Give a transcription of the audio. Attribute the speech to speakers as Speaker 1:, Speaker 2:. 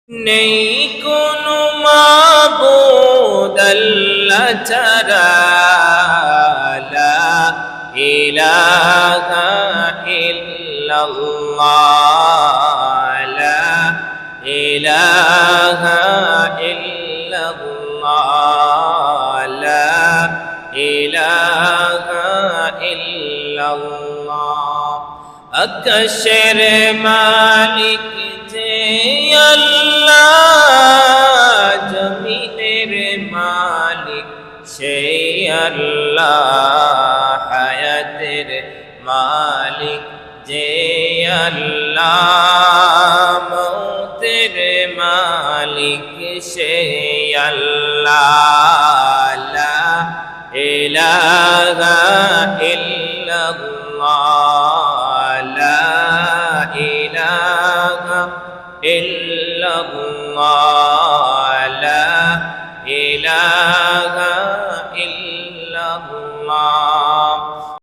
Speaker 1: নেই কোনো মাবুদ আল্লাহ ছাড়া, লা ইলাহা ইল্লাল্লাহ, লা ইলাহা ইল্লাল্লাহ, লা ইলাহা ইল্লাল্লাহ। আকাশের মালিক যে আল্লাহ, জমিনের মালিক সেই আল্লাহ, হায়াতের মালিক যে আল্লাহ, মৌতের মালিক সেই আল্লাহ, লা ইলাহা ইল্লাল্লাহ, লা ইলাহা ইল্লাল্লাহ, লা ইলাহা ইল্লাল্লাহ।